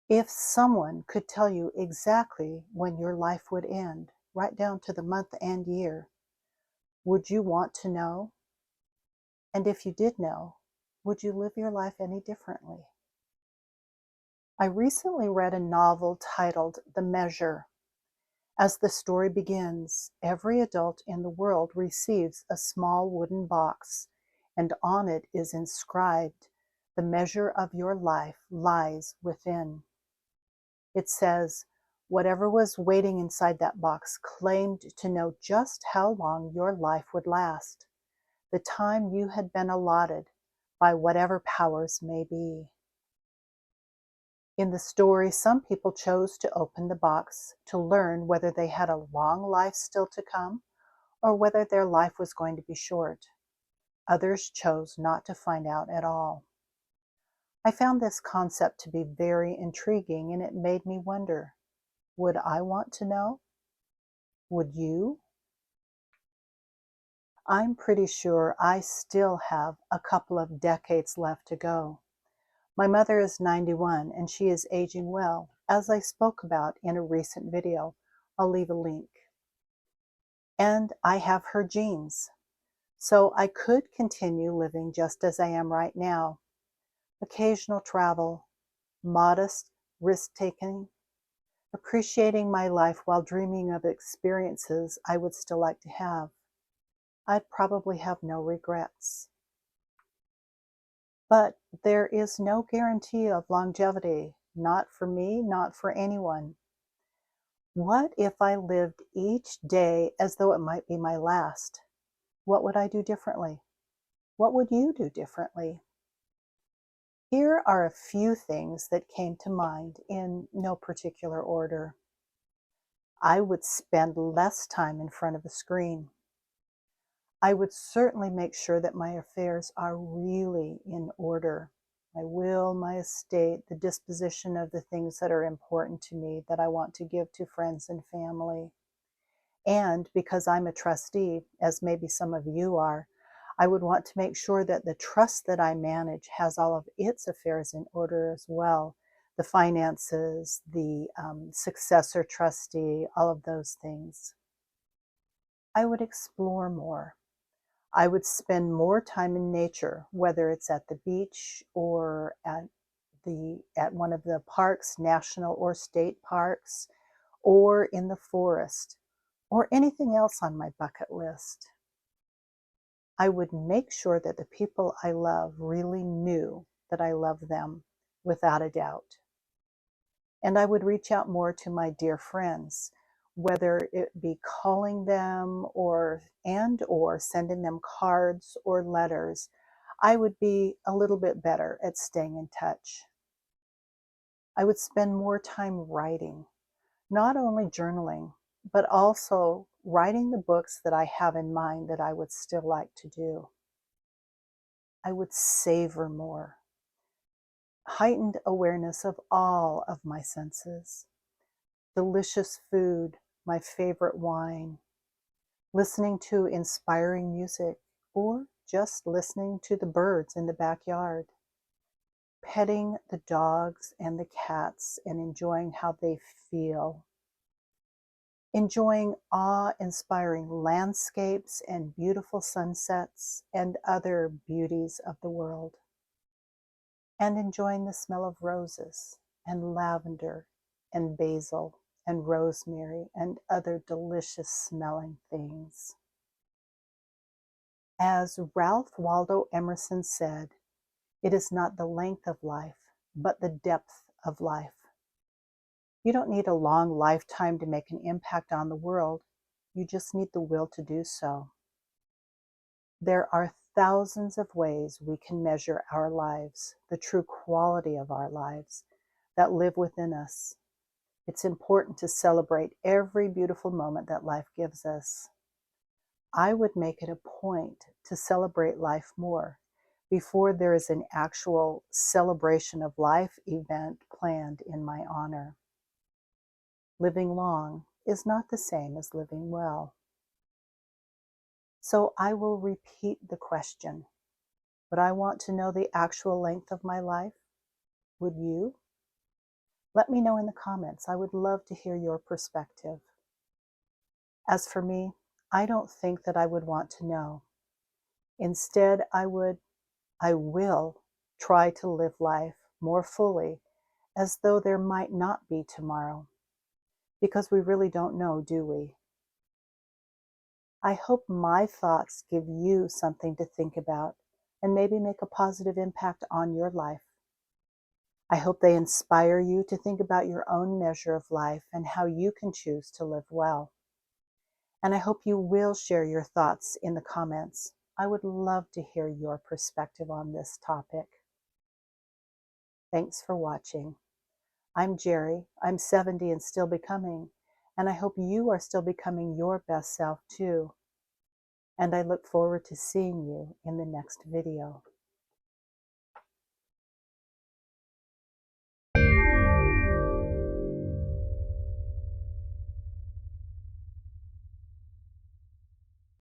If someone could tell you exactly when your life would end, right down to the month and year, would you want to know? And if you did know, would you live your life any differently? I recently read a novel titled The Measure. As the story begins, every adult in the world receives a small wooden box, and on it is inscribed, "The measure of your life lies within." It says, whatever was waiting inside that box claimed to know just how long your life would last, the time you had been allotted by whatever powers may be. In the story, some people chose to open the box to learn whether they had a long life still to come or whether their life was going to be short. Others chose not to find out at all. I found this concept to be very intriguing, and it made me wonder, would I want to know? Would you? I'm pretty sure I still have a couple of decades left to go. My mother is 91 and she is aging well, as I spoke about in a recent video. I'll leave a link. And I have her genes, so I could continue living just as I am right now. Occasional travel, modest risk-taking, appreciating my life while dreaming of experiences I would still like to have. I'd probably have no regrets. But there is no guarantee of longevity, not for me, not for anyone. What if I lived each day as though it might be my last? What would I do differently? What would you do differently? Here are a few things that came to mind in no particular order. I would spend less time in front of a screen. I would certainly make sure that my affairs are really in order. My will, my estate, the disposition of the things that are important to me that I want to give to friends and family. And because I'm a trustee, as maybe some of you are, I would want to make sure that the trust that I manage has all of its affairs in order as well. The finances, the successor trustee, all of those things. I would explore more. I would spend more time in nature, whether it's at the beach or at one of the parks, national or state parks, or in the forest, or anything else on my bucket list. I would make sure that the people I love really knew that I love them without a doubt. And I would reach out more to my dear friends, whether it be calling them or sending them cards or letters. I would be a little bit better at staying in touch. I would spend more time writing, not only journaling, but also writing the books that I have in mind that I would still like to do. I would savor more, heightened awareness of all of my senses, delicious food, my favorite wine, listening to inspiring music, or just listening to the birds in the backyard, petting the dogs and the cats and enjoying how they feel, enjoying awe-inspiring landscapes and beautiful sunsets and other beauties of the world, and enjoying the smell of roses and lavender and basil and rosemary and other delicious smelling things. As Ralph Waldo Emerson said, it is not the length of life, but the depth of life. You don't need a long lifetime to make an impact on the world. You just need the will to do so. There are thousands of ways we can measure our lives, the true quality of our lives that live within us. It's important to celebrate every beautiful moment that life gives us. I would make it a point to celebrate life more before there is an actual celebration of life event planned in my honor. Living long is not the same as living well. So I will repeat the question. Would I want to know the actual length of my life? Would you? Let me know in the comments. I would love to hear your perspective. As for me, I don't think that I would want to know. Instead, I will try to live life more fully as though there might not be tomorrow, because we really don't know, do we? I hope my thoughts give you something to think about and maybe make a positive impact on your life. I hope they inspire you to think about your own measure of life and how you can choose to live well. And I hope you will share your thoughts in the comments. I would love to hear your perspective on this topic. Thanks for watching. I'm Jerry. I'm 70 and still becoming, and I hope you are still becoming your best self too. And I look forward to seeing you in the next video.